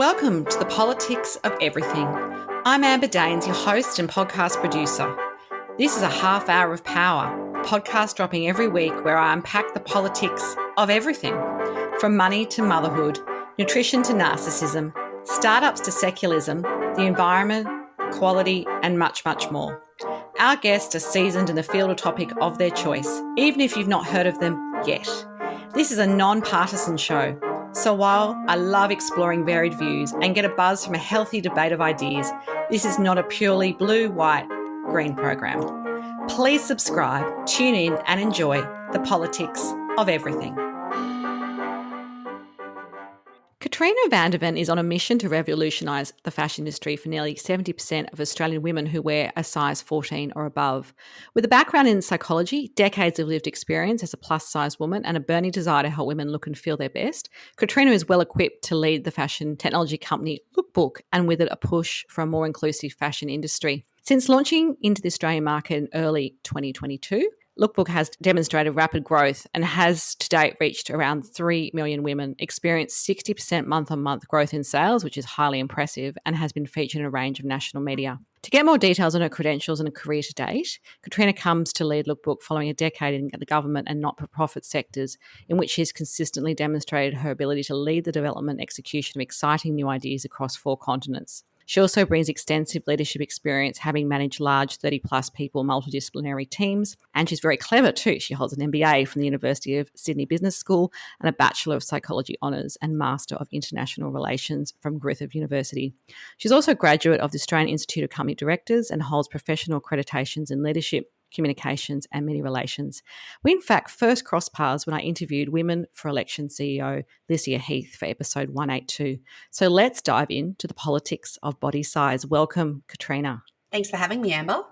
Welcome to the Politics of Everything. I'm Amber Daines, your host and podcast producer. This is a half hour of power, a podcast dropping every week where I unpack the politics of everything, from money to motherhood, nutrition to narcissism, startups to secularism, the environment, equality, and much, much more. Our guests are seasoned in the field or topic of their choice, even if you've not heard of them yet. This is a non-partisan show. So while I love exploring varied views and get a buzz from a healthy debate of ideas, this is not a purely blue, white, green program. Please subscribe, tune in and enjoy the politics of everything. Katrina Van De Ven is on a mission to revolutionise the fashion industry for nearly 70% of Australian women who wear a size 14 or above. With a background in psychology, decades of lived experience as a plus-size woman and a burning desire to help women look and feel their best, Katrina is well equipped to lead the fashion technology company LükBook and with it a push for a more inclusive fashion industry. Since launching into the Australian market in early 2022, LükBook has demonstrated rapid growth and has to date reached around 3 million women, experienced 60% month-on-month growth in sales, which is highly impressive, and has been featured in a range of national media. To get more details on her credentials and her career to date, Katrina comes to lead LükBook following a decade in the government and not-for-profit sectors in which she has consistently demonstrated her ability to lead the development and execution of exciting new ideas across 4 continents. She also brings extensive leadership experience, having managed large 30-plus people multidisciplinary teams, and she's very clever too. She holds an MBA from the University of Sydney Business School and a Bachelor of Psychology Honours and Master of International Relations from Griffith University. She's also a graduate of the Australian Institute of Company Directors and holds professional accreditations in leadership, communications and media relations. We in fact first crossed paths when I interviewed Women for Election CEO Lysia Heath for episode 182. So let's dive into the politics of body size. Welcome, Katrina. Thanks for having me, Amber.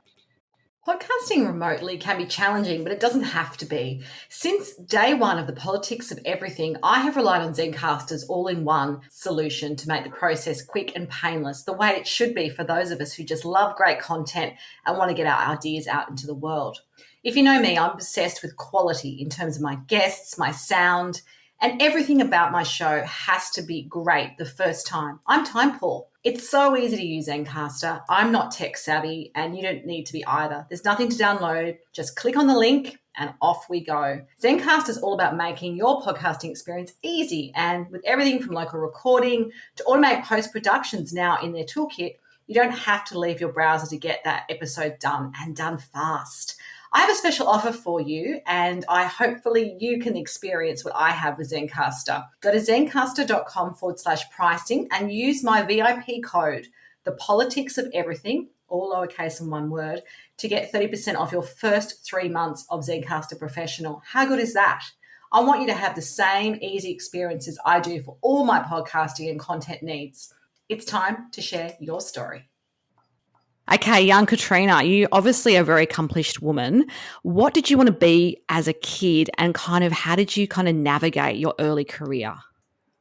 Podcasting remotely can be challenging, but it doesn't have to be. Since day one of the politics of everything, I have relied on Zencastr's all-in-one solution to make the process quick and painless, the way it should be for those of us who just love great content and want to get our ideas out into the world. If you know me, I'm obsessed with quality in terms of my guests, my sound, and everything about my show has to be great the first time. I'm time poor. It's so easy to use Zencastr. I'm not tech savvy and you don't need to be either. There's nothing to download. Just click on the link and off we go. Zencastr is all about making your podcasting experience easy, and with everything from local recording to automatic post-productions now in their toolkit, you don't have to leave your browser to get that episode done, and done fast. I have a special offer for you, and hopefully you can experience what I have with Zencastr. Go to zencastr.com/pricing and use my VIP code, the politics of everything, all lowercase and one word, to get 30% off your first 3 months of Zencastr Professional. How good is that? I want you to have the same easy experiences I do for all my podcasting and content needs. It's time to share your story. Okay, young Katrina, you obviously are a very accomplished woman. What did you want to be as a kid, and how did you navigate your early career?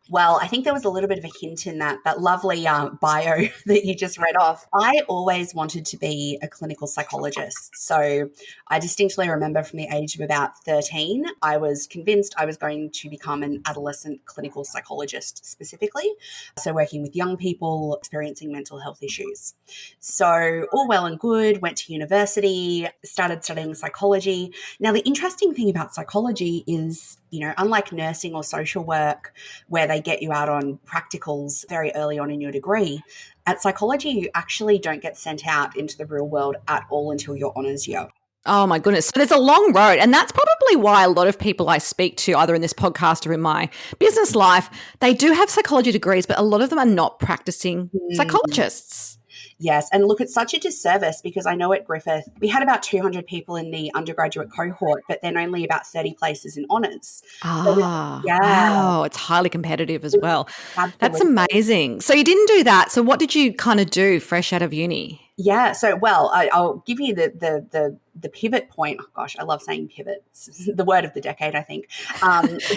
Well, I think there was a little bit of a hint in that lovely bio that you just read off. I always wanted to be a clinical psychologist. So I distinctly remember from the age of about 13, I was convinced I was going to become an adolescent clinical psychologist specifically. So working with young people experiencing mental health issues. So all well and good, went to university, started studying psychology. Now, the interesting thing about psychology is, unlike nursing or social work, where they get you out on practicals very early on in your degree, at psychology, you actually don't get sent out into the real world at all until your honours year. Oh my goodness. So there's a long road. And that's probably why a lot of people I speak to, either in this podcast or in my business life, they do have psychology degrees, but a lot of them are not practicing psychologists. Yes. And look, it's such a disservice because I know at Griffith, we had about 200 people in the undergraduate cohort, but then only about 30 places in honours. Wow. It's highly competitive as well. Absolutely. That's amazing. So you didn't do that. So what did you do fresh out of uni? Yeah. So, I'll give you the pivot point. Oh gosh, I love saying pivot. It's the word of the decade, I think.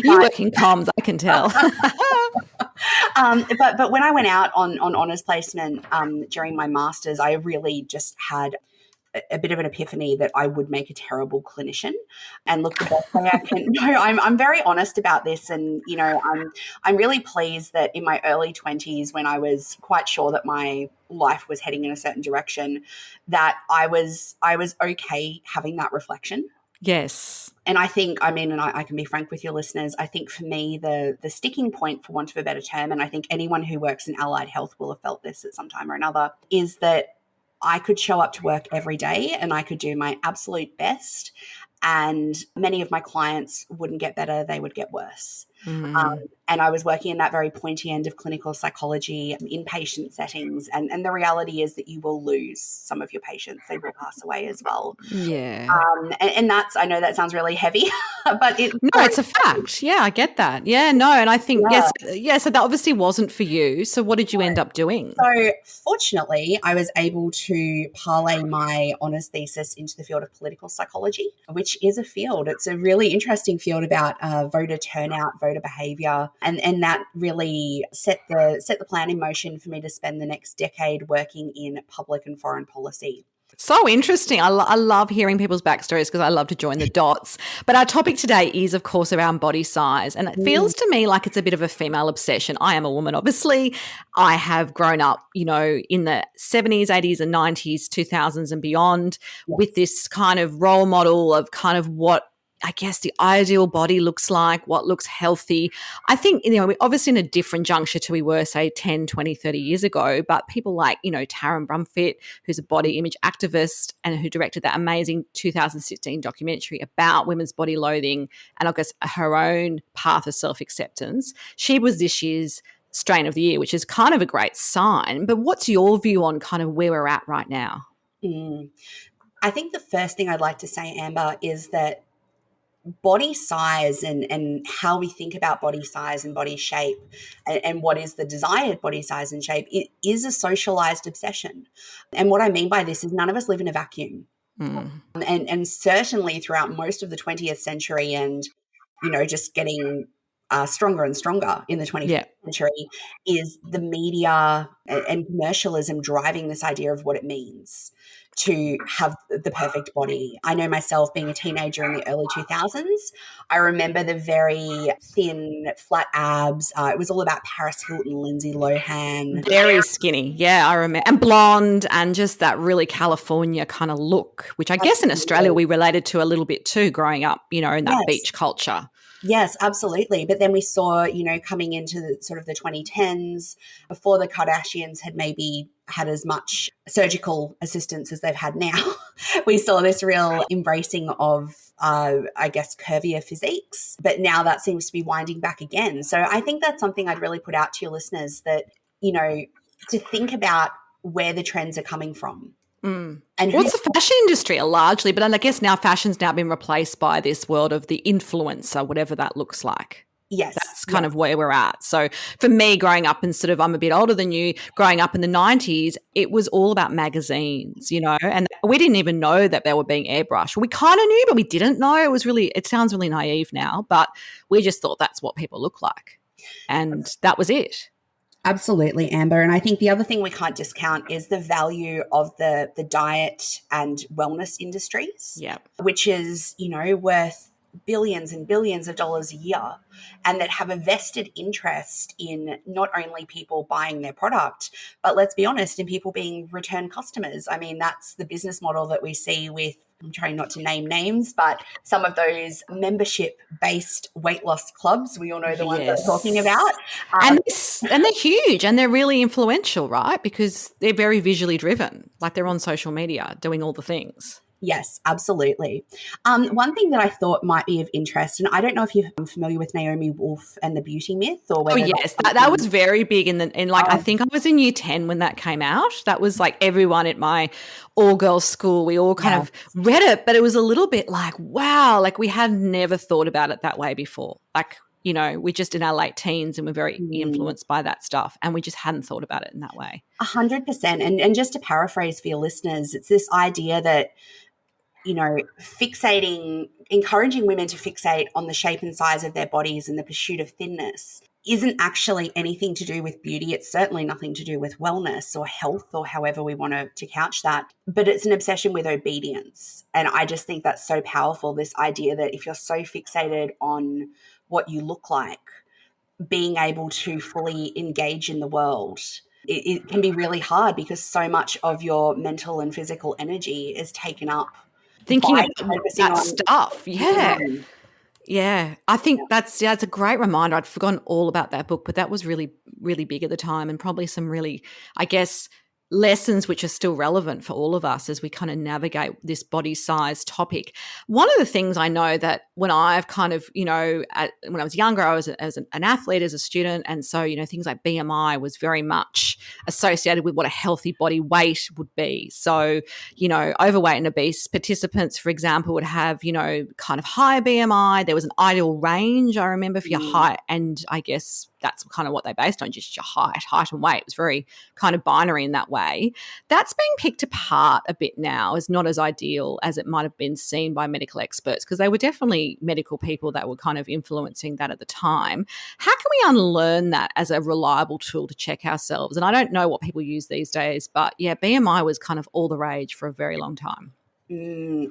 You work in comms, I can tell. But when I went out on honours placement during my master's, I really just had a bit of an epiphany that I would make a terrible clinician. And look, the best way I can, no, I'm very honest about this. And, I'm really pleased that in my early 20s, when I was quite sure that my life was heading in a certain direction, that I was okay having that reflection. Yes. And I think, and I can be frank with your listeners, I think for me, the sticking point, for want of a better term, and I think anyone who works in allied health will have felt this at some time or another, is that I could show up to work every day and I could do my absolute best. And many of my clients wouldn't get better, they would get worse. And I was working in that very pointy end of clinical psychology, inpatient settings. And the reality is that you will lose some of your patients. They will pass away as well. Yeah. And that's, I know that sounds really heavy, but it's a fact. Yeah, I get that. Yeah, no. And I think, so that obviously wasn't for you. So what did you end up doing? So fortunately, I was able to parlay my honours thesis into the field of political psychology, which is a field. It's a really interesting field about voter turnout, voter behaviour, and that really set the plan in motion for me to spend the next decade working in public and foreign policy. So interesting. I love hearing people's backstories because I love to join the dots. But our topic today is, of course, around body size. And it feels to me like it's a bit of a female obsession. I am a woman, obviously. I have grown up, in the 70s, 80s and 90s, 2000s and beyond with this kind of role model of kind of what I guess the ideal body looks like, what looks healthy. I think, we're obviously in a different juncture to we were, say, 10, 20, 30 years ago, but people like, Taryn Brumfitt, who's a body image activist and who directed that amazing 2016 documentary about women's body loathing and I guess her own path of self-acceptance. She was this year's Strain of the Year, which is kind of a great sign. But what's your view on kind of where we're at right now? I think the first thing I'd like to say, Amber, is that body size and how we think about body size and body shape and what is the desired body size and shape, it is a socialized obsession. And what I mean by this is none of us live in a vacuum. And certainly throughout most of the 20th century and, just getting stronger and stronger in the 21st century is the media and commercialism driving this idea of what it means to have the perfect body. I know myself being a teenager in the early 2000s, I remember the very thin, flat abs. It was all about Paris Hilton, Lindsay Lohan. Very skinny. Yeah, I remember. And blonde and just that really California kind of look, which I guess in Australia we related to a little bit too growing up, in that beach culture. Yes, absolutely. But then we saw, coming into the sort of the 2010s, before the Kardashians had maybe had as much surgical assistance as they've had now, we saw this real embracing of, I guess, curvier physiques. But now that seems to be winding back again. So I think that's something I'd really put out to your listeners that, to think about where the trends are coming from. And it's the fashion industry largely, but I guess now fashion's now been replaced by this world of the influencer, whatever that looks like. Yes. That's kind of where we're at. So for me, growing up in I'm a bit older than you, growing up in the 90s, it was all about magazines, and we didn't even know that they were being airbrushed. We kind of knew, but we didn't know. It sounds really naive now, but we just thought that's what people look like. And that was it. Absolutely, Amber. And I think the other thing we can't discount is the value of the diet and wellness industries, which is, worth billions and billions of dollars a year, and that have a vested interest in not only people buying their product, but let's be honest, in people being return customers. I mean, that's the business model that we see with, I'm trying not to name names, but some of those membership-based weight loss clubs, we all know the ones that I'm talking about. And they're huge and they're really influential, right? Because they're very visually driven, like they're on social media doing all the things. Yes, absolutely. One thing that I thought might be of interest, and I don't know if you're familiar with Naomi Wolf and the beauty myth, or whether that was very big I think I was in year 10 when that came out. That was like everyone at my all-girls school, we all kind of read it, but it was a little bit like, wow, like we had never thought about it that way before. Like, we're just in our late teens and we're very influenced by that stuff, and we just hadn't thought about it in that way. 100%. And just to paraphrase for your listeners, it's this idea that encouraging women to fixate on the shape and size of their bodies and the pursuit of thinness isn't actually anything to do with beauty. It's certainly nothing to do with wellness or health or however we want to couch that, but it's an obsession with obedience. And I just think that's so powerful, this idea that if you're so fixated on what you look like, being able to fully engage in the world, it can be really hard because so much of your mental and physical energy is taken up Thinking by about focusing that on. stuff. Yeah. Mm, Yeah, I think that's a great reminder. I'd forgotten all about that book, but that was really, really big at the time, and probably some really, I guess, lessons which are still relevant for all of us as we kind of navigate this body size topic. One of the things I know that when I've kind of, when I was younger, I was as an athlete, as a student, and so, things like BMI was very much associated with what a healthy body weight would be. So, overweight and obese participants, for example, would have, kind of higher BMI. There was an ideal range, I remember, for your height, and I guess that's kind of what they based on, just your height and weight. It was very kind of binary in that way. That's being picked apart a bit now as not as ideal as it might have been seen by medical experts, because they were definitely medical people that were kind of influencing that at the time. How can we unlearn that as a reliable tool to check ourselves? And I don't know what people use these days, but yeah, BMI was kind of all the rage for a very long time.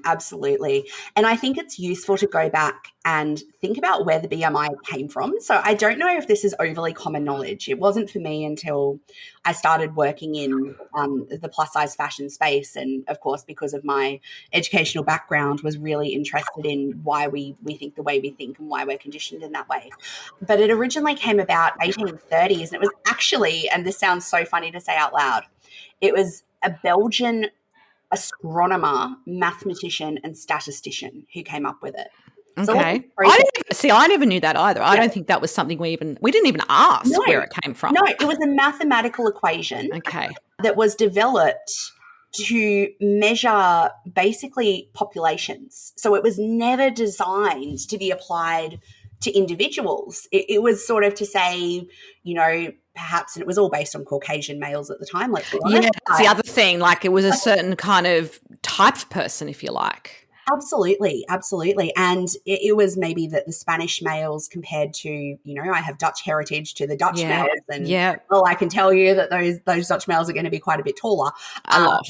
Absolutely. And I think it's useful to go back and think about where the BMI came from. So I don't know if this is overly common knowledge. It wasn't for me until I started working in the plus size fashion space. And of course, because of my educational background, was really interested in why we think the way we think and why we're conditioned in that way. But it originally came about 1830s, and it was actually, and this sounds so funny to say out loud, it was a Belgian astronomer, mathematician, and statistician who came up with it. So Okay. I never knew that either. I don't think that was something we didn't even ask where it came from. No, it was a mathematical equation that was developed to measure basically populations. So it was never designed to be applied to individuals. It was sort of to say, perhaps, and it was all based on Caucasian males at the time, let's be honest. Yeah, that's the other thing. Like, it was a certain kind of type of person, if you like. Absolutely, absolutely. And it was maybe that the Spanish males compared to, I have Dutch heritage, to the Dutch males. And well, I can tell you that those Dutch males are going to be quite a bit taller. A lot.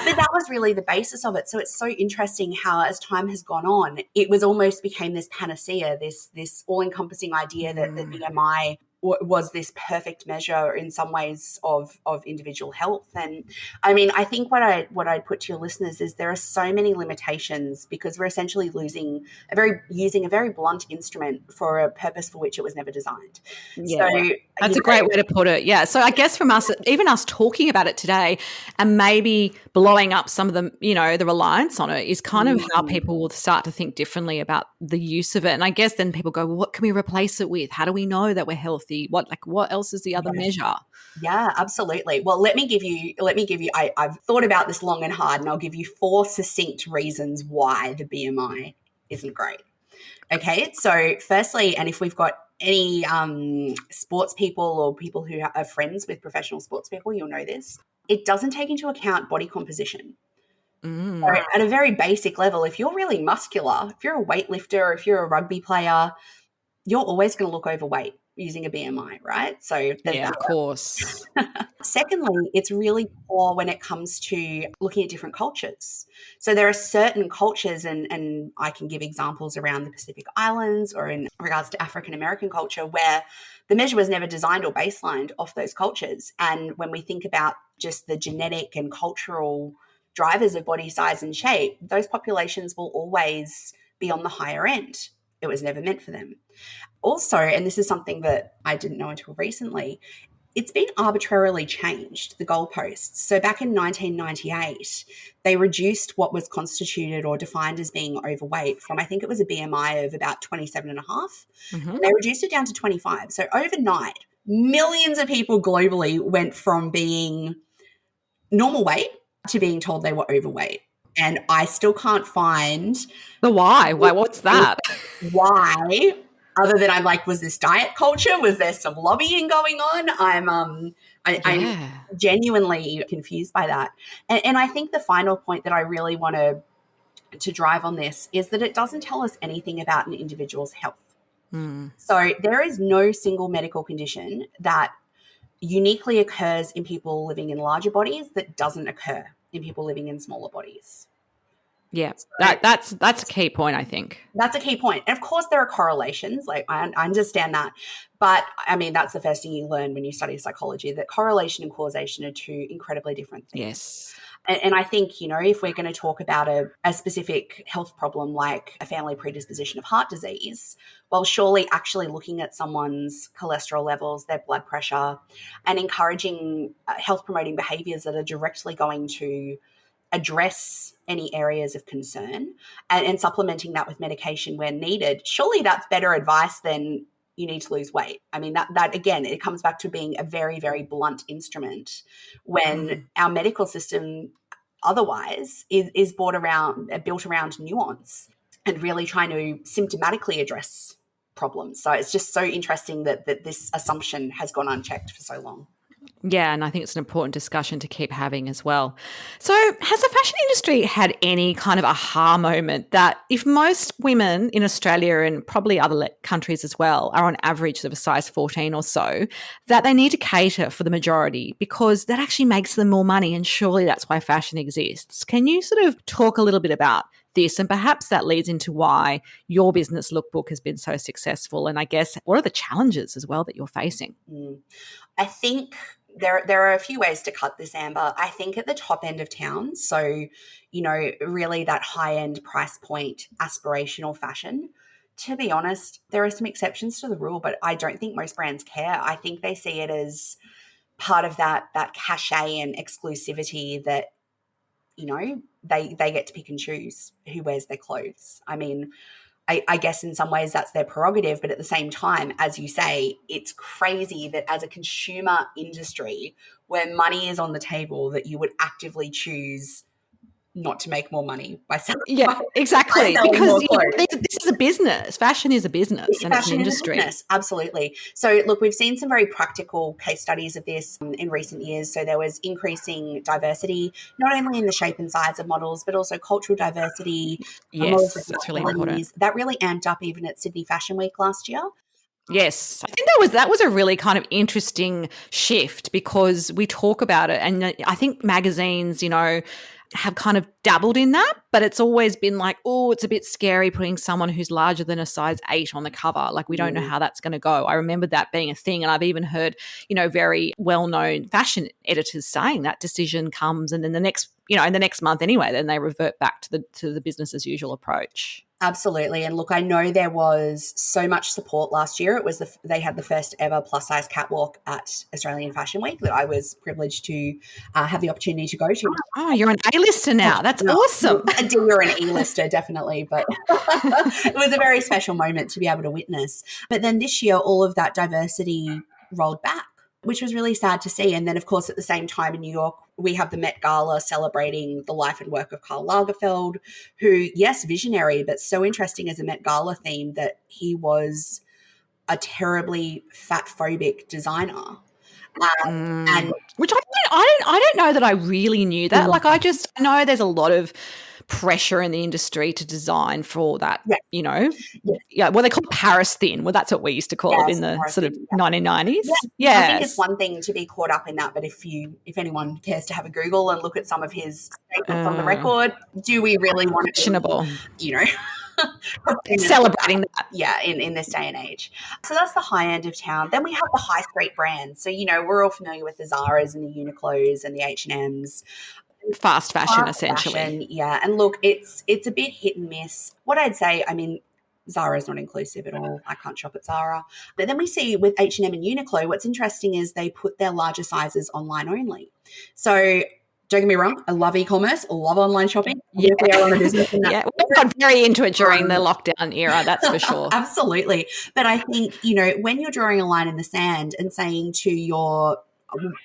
But that was really the basis of it. So it's so interesting how, as time has gone on, it was almost became this panacea, this all-encompassing idea that the BMI was this perfect measure in some ways of individual health. And I mean, I think what I'd put to your listeners is there are so many limitations because we're essentially using a very blunt instrument for a purpose for which it was never designed. Yeah, so that's a great way to put it. Yeah. So I guess from us, even us talking about it today and maybe blowing up some of the, the reliance on it is kind of how people will start to think differently about the use of it. And I guess then people go, well, what can we replace it with? How do we know that we're healthy? What else is the other measure? Yeah, absolutely. Well, let me give you, I've thought about this long and hard, and I'll give you 4 succinct reasons why the BMI isn't great. Okay. So firstly, and if we've got any sports people or people who are friends with professional sports people, you'll know this. It doesn't take into account body composition. So at a very basic level, if you're really muscular, if you're a weightlifter, if you're a rugby player, you're always going to look overweight using a BMI, right? So of course. Secondly, it's really poor when it comes to looking at different cultures. So there are certain cultures, and I can give examples around the Pacific Islands or in regards to African American culture, where the measure was never designed or baselined off those cultures. And when we think about just the genetic and cultural drivers of body size and shape, those populations will always be on the higher end. It was never meant for them. Also, and this is something that I didn't know until recently, it's been arbitrarily changed, the goalposts. So back in 1998, they reduced what was constituted or defined as being overweight from, I think it was a BMI of about 27.5. And they reduced it down to 25. So overnight, millions of people globally went from being normal weight to being told they were overweight. And I still can't find the why. What's that? Why? Other than I'm like, was this diet culture? Was there some lobbying going on? I'm genuinely confused by that. And I think the final point that I really want to drive on this is that it doesn't tell us anything about an individual's health. So there is no single medical condition that uniquely occurs in people living in larger bodies that doesn't occur in people living in smaller bodies. Yeah, that's a key point, I think. That's a key point. And of course, there are correlations. Like, I understand that. But I mean, that's the first thing you learn when you study psychology, that correlation and causation are two incredibly different things. Yes. And I think, if we're going to talk about a specific health problem like a family predisposition of heart disease, well, surely actually looking at someone's cholesterol levels, their blood pressure, and encouraging health promoting behaviors that are directly going to address any areas of concern and supplementing that with medication when needed, surely that's better advice than you need to lose weight. I mean, that again, it comes back to being a very, very blunt instrument when our medical system otherwise is built around nuance and really trying to symptomatically address problems. So it's just so interesting that this assumption has gone unchecked for so long. Yeah, and I think it's an important discussion to keep having as well. So has the fashion industry had any kind of aha moment that if most women in Australia and probably other countries as well are on average of a size 14 or so, that they need to cater for the majority because that actually makes them more money, and surely that's why fashion exists. Can you sort of talk a little bit about this, and perhaps that leads into why your business LükBook has been so successful, and I guess what are the challenges as well that you're facing? I think there are a few ways to cut this, Amber. I think at the top end of town, so, really that high-end price point aspirational fashion, to be honest, there are some exceptions to the rule, but I don't think most brands care. I think they see it as part of that cachet and exclusivity that, they get to pick and choose who wears their clothes. I mean, I guess in some ways that's their prerogative, but at the same time, as you say, it's crazy that as a consumer industry where money is on the table, that you would actively choose not to make more money by selling. Yeah, exactly. Because this is a business. Fashion is a business and it's an industry. Absolutely. So look, we've seen some very practical case studies of this in recent years. So there was increasing diversity, not only in the shape and size of models, but also cultural diversity. Yes, that's really important. That really amped up even at Sydney Fashion Week last year. Yes, I think that was a really kind of interesting shift because we talk about it, and I think magazines, have kind of dabbled in that, but it's always been like, oh, it's a bit scary putting someone who's larger than a size 8 on the cover. Like, we don't know how that's going to go. I remember that being a thing, and I've even heard, very well-known fashion editors saying that decision comes, and then the next month anyway, then they revert back to the business as usual approach. Absolutely. And look, I know there was so much support last year. They had the first ever plus size catwalk at Australian Fashion Week that I was privileged to have the opportunity to go to. Oh, you're an A-lister now. That's awesome. A D or an E-lister, definitely. But it was a very special moment to be able to witness. But then this year, all of that diversity rolled back, which was really sad to see. And then, of course, at the same time in New York, we have the Met Gala celebrating the life and work of Karl Lagerfeld, who, yes, visionary, but so interesting as a Met Gala theme that he was a terribly fat-phobic designer. And which I don't know that I really knew that. Like, I know there's a lot of pressure in the industry to design for that, well, they call it Paris thin. Well, that's what we used to call it in the sort of 1990s. Yeah. I think it's one thing to be caught up in that, but if anyone cares to have a Google and look at some of his statements on the record, do we really want to questionable, celebrating that? Yeah, in this day and age. So that's the high end of town. Then we have the high street brands. So, we're all familiar with the Zaras and the Uniqlos and the H&Ms. Fast fashion, essentially. Yeah. And look, it's a bit hit and miss. What I'd say, I mean, Zara is not inclusive at all. I can't shop at Zara. But then we see with H&M and Uniqlo, what's interesting is they put their larger sizes online only. So don't get me wrong, I love e-commerce, I love online shopping. Yeah, we got very into it during the lockdown era, that's for sure. Absolutely. But I think, when you're drawing a line in the sand and saying to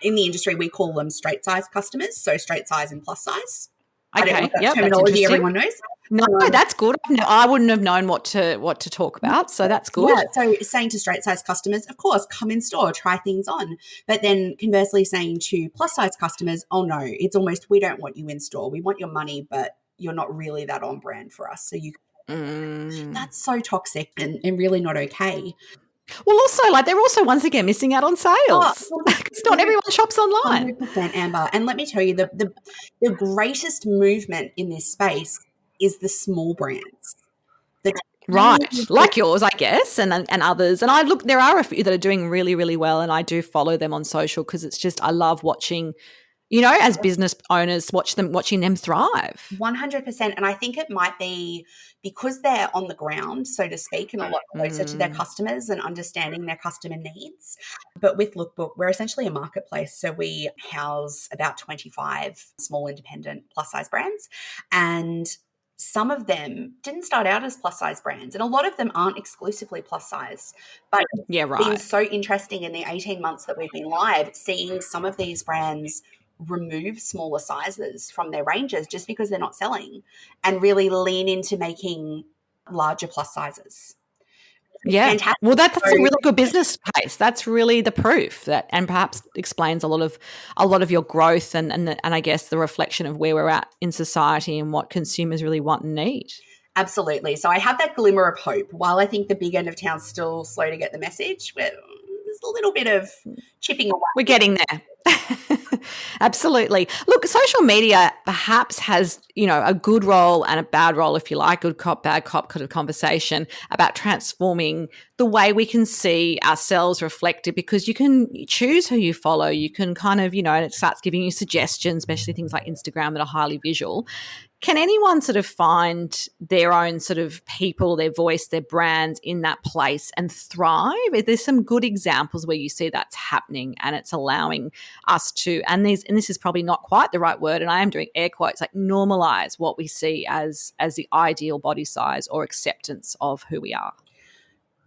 in the industry, we call them straight size customers, so straight size and plus size. Okay, terminology everyone knows. No, that's good. I wouldn't have known what to talk about, so that's good. Yeah, so saying to straight size customers, of course, come in store, try things on. But then conversely saying to plus size customers, oh no, it's almost, we don't want you in store. We want your money, but you're not really that on brand for us. So you That's so toxic and really not okay. Well, also, like, they're also once again missing out on Oh, sales because not everyone shops online. 100%, Amber. And let me tell you, the greatest movement in this space is the small brands. Right, like yours, I guess, and others. And I look, there are a few that are doing really, really well, and I do follow them on social because it's just, I love watching, you know, as business owners, watching them thrive. 100%. And I think it might be because they're on the ground, so to speak, and a lot closer to their customers and understanding their customer needs. But with LükBook, we're essentially a marketplace. So we house about 25 small independent plus size brands. And some of them didn't start out as plus size brands, and a lot of them aren't exclusively plus size. But it's been so interesting in the 18 months that we've been live, seeing some of these brands remove smaller sizes from their ranges just because they're not selling and really lean into making larger plus sizes. Yeah. Fantastic. Well, that's a really good business case. That's really the proof that, and perhaps explains a lot of your growth and I guess the reflection of where we're at in society and what consumers really want and need. Absolutely. So I have that glimmer of hope. While I think the big end of town's still slow to get the message, there's a little bit of chipping away. We're getting there. Absolutely. Look, social media perhaps has, you know, a good role and a bad role, if you like, good cop, bad cop kind of conversation about transforming the way we can see ourselves reflected, because you can choose who you follow. You can kind of, you know, and it starts giving you suggestions, especially things like Instagram that are highly visual. Can anyone sort of find their own sort of people, their voice, their brand in that place and thrive? There's some good examples where you see that's happening and it's allowing us to, and this is probably not quite the right word, and I am doing air quotes, like normalize what we see as the ideal body size or acceptance of who we are.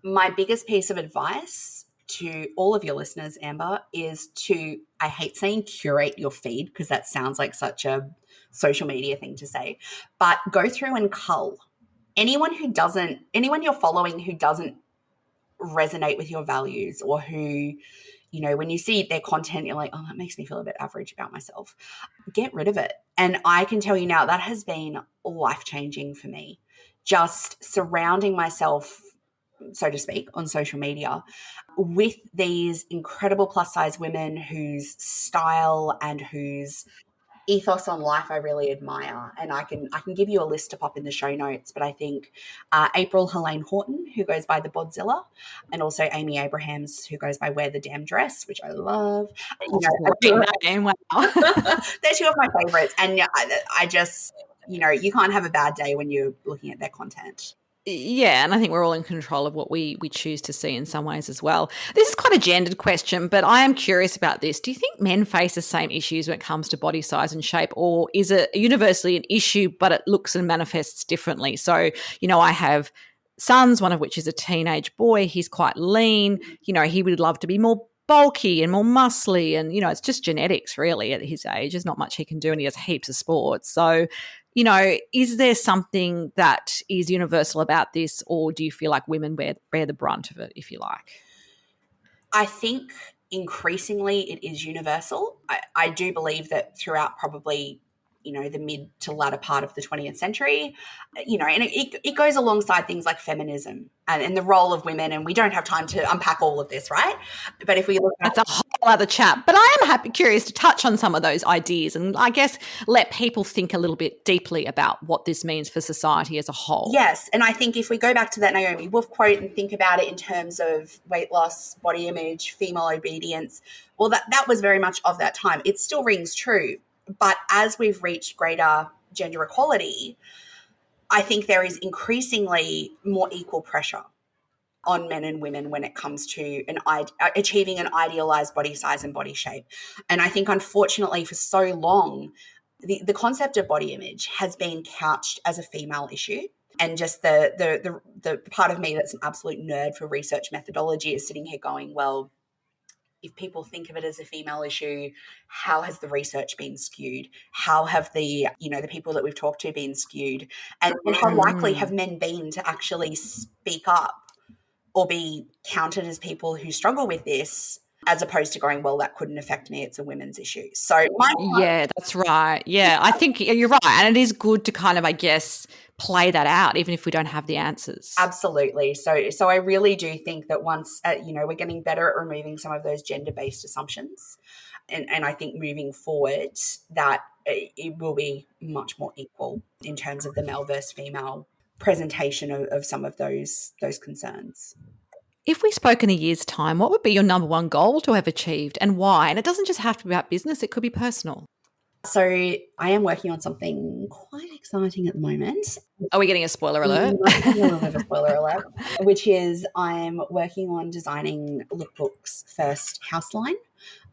My biggest piece of advice to all of your listeners, Amber, is to, I hate saying curate your feed because that sounds like such a social media thing to say, but go through and cull anyone you're following who doesn't resonate with your values, or who, you know, when you see their content, you're like, oh, that makes me feel a bit average about myself. Get rid of it. And I can tell you now that has been life-changing for me, just surrounding myself, so to speak, on social media with these incredible plus size women whose style and whose ethos on life I really admire. And I can give you a list to pop in the show notes, but I think April Helene Horton, who goes by the Bodzilla, and also Amy Abrahams, who goes by Wear the Damn Dress, which I love. You know, wow. They're two of my favorites. And I just, you know, you can't have a bad day when you're looking at their content. Yeah, and I think we're all in control of what we choose to see in some ways as well. This is quite a gendered question, but I am curious about this. Do you think men face the same issues when it comes to body size and shape, or is it universally an issue, but it looks and manifests differently? So, you know, I have sons, one of which is a teenage boy. He's quite lean. You know, he would love to be more bulky and more muscly, and, you know, it's just genetics really at his age. There's not much he can do, and he has heaps of sports. So, you know, is there something that is universal about this, or do you feel like women bear the brunt of it, if you like? I think increasingly it is universal. I do believe that throughout probably, you know, the mid to latter part of the 20th century, you know, and it goes alongside things like feminism and the role of women, and we don't have time to unpack all of this, right? But if we look at— That's a whole other chat. But I am curious to touch on some of those ideas and I guess let people think a little bit deeply about what this means for society as a whole. Yes, and I think if we go back to that Naomi Wolf quote and think about it in terms of weight loss, body image, female obedience, well, that was very much of that time. It still rings true. But as we've reached greater gender equality, I think there is increasingly more equal pressure on men and women when it comes to achieving an idealized body size and body shape. And I think, unfortunately, for so long, the concept of body image has been couched as a female issue. And just the part of me that's an absolute nerd for research methodology is sitting here going, well, if people think of it as a female issue, how has the research been skewed? How have the people that we've talked to been skewed? And how likely have men been to actually speak up or be counted as people who struggle with this as opposed to going, well, that couldn't affect me. It's a women's issue. So yeah, that's right. Yeah, I think you're right. And it is good to kind of, I guess, play that out, even if we don't have the answers. Absolutely. So I really do think that once, we're getting better at removing some of those gender-based assumptions. And I think moving forward that it will be much more equal in terms of the male versus female presentation of some of those concerns. If we spoke in a year's time, what would be your number one goal to have achieved and why? And it doesn't just have to be about business, it could be personal. So I am working on something quite exciting at the moment. Are we getting a spoiler alert? A little bit of a spoiler alert, which is I'm working on designing LükBook's first house line,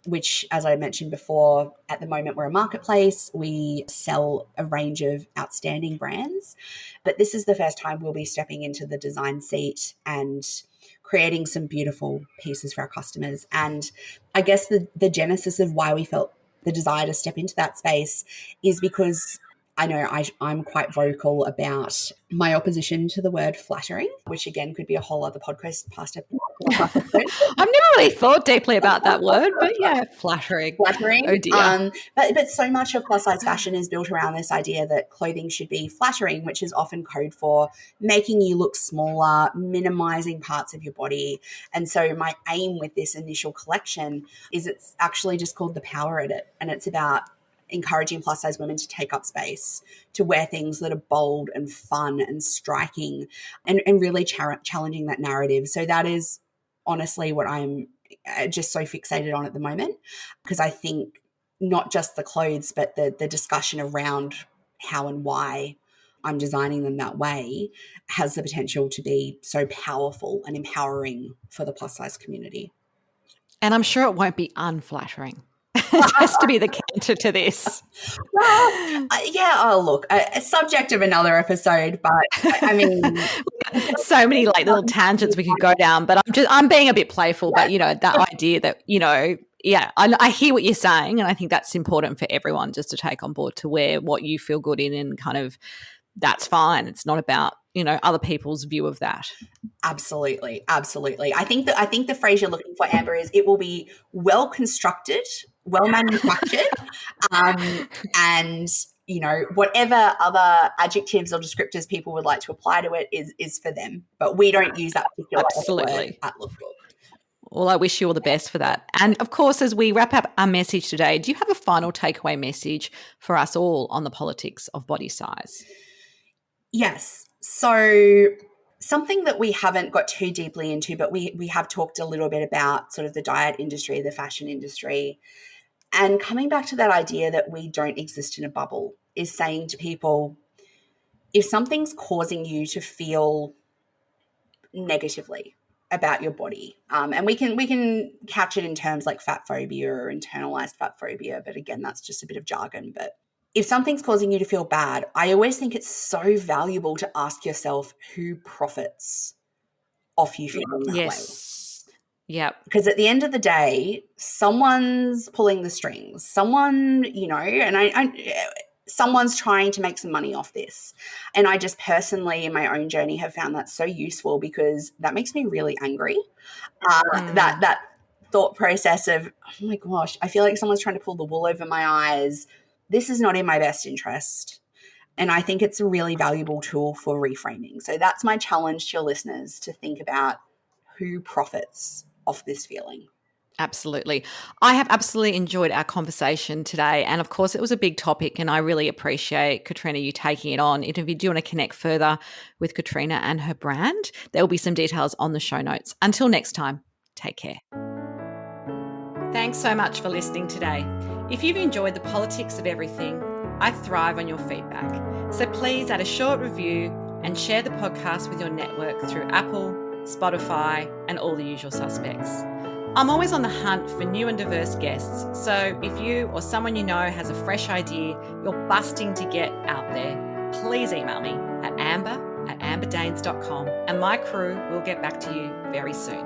which, as I mentioned before, at the moment we're a marketplace. We sell a range of outstanding brands, but this is the first time we'll be stepping into the design seat and creating some beautiful pieces for our customers. And I guess the genesis of why we felt the desire to step into that space is because I know I'm quite vocal about my opposition to the word flattering, which again could be a whole other podcast past episode. I've never really thought deeply about that word, but yeah, flattering. Flattering. Oh dear. But so much of plus size fashion is built around this idea that clothing should be flattering, which is often code for making you look smaller, minimizing parts of your body. And so my aim with this initial collection is it's actually just called The Power Edit, and it's about encouraging plus size women to take up space, to wear things that are bold and fun and striking and really challenging that narrative. So that is honestly what I'm just so fixated on at the moment, because I think not just the clothes, but the discussion around how and why I'm designing them that way has the potential to be so powerful and empowering for the plus size community. And I'm sure it won't be unflattering. Just to be the counter to this. Well, look, a subject of another episode, but I mean, so many like little tangents we could go down, but I'm being a bit playful, but that idea that, I hear what you're saying, and I think that's important for everyone just to take on board, to wear what you feel good in, and kind of that's fine. It's not about, other people's view of that. Absolutely. Absolutely. I think the phrase you're looking for, Amber, is it will be well constructed, well manufactured, and whatever other adjectives or descriptors people would like to apply to it is for them. But we don't use that particular word at LükBook. Well, I wish you all the best for that. And of course, as we wrap up our message today, do you have a final takeaway message for us all on the politics of body size? Yes. So something that we haven't got too deeply into, but we have talked a little bit about sort of the diet industry, the fashion industry, and coming back to that idea that we don't exist in a bubble, is saying to people, if something's causing you to feel negatively about your body, and we can couch it in terms like fat phobia or internalized fat phobia, but again, that's just a bit of jargon. But if something's causing you to feel bad, I always think it's so valuable to ask yourself who profits off you feeling that way. Yeah. Because at the end of the day, someone's pulling the strings. Someone, someone's trying to make some money off this. And I just personally in my own journey have found that so useful, because that makes me really angry. That thought process of, oh my gosh, I feel like someone's trying to pull the wool over my eyes. This is not in my best interest. And I think it's a really valuable tool for reframing. So that's my challenge to your listeners, to think about who profits off this feeling. Absolutely. I have absolutely enjoyed our conversation today. And of course, it was a big topic, and I really appreciate, Katrina, you taking it on. If you do want to connect further with Katrina and her brand, there will be some details on the show notes. Until next time, take care. Thanks so much for listening today. If you've enjoyed the politics of everything, I thrive on your feedback. So please add a short review and share the podcast with your network through Apple, Spotify, and all the usual suspects. I'm always on the hunt for new and diverse guests, so if you or someone you know has a fresh idea you're busting to get out there, please email me at amber@amberdanes.com, and my crew will get back to you very soon.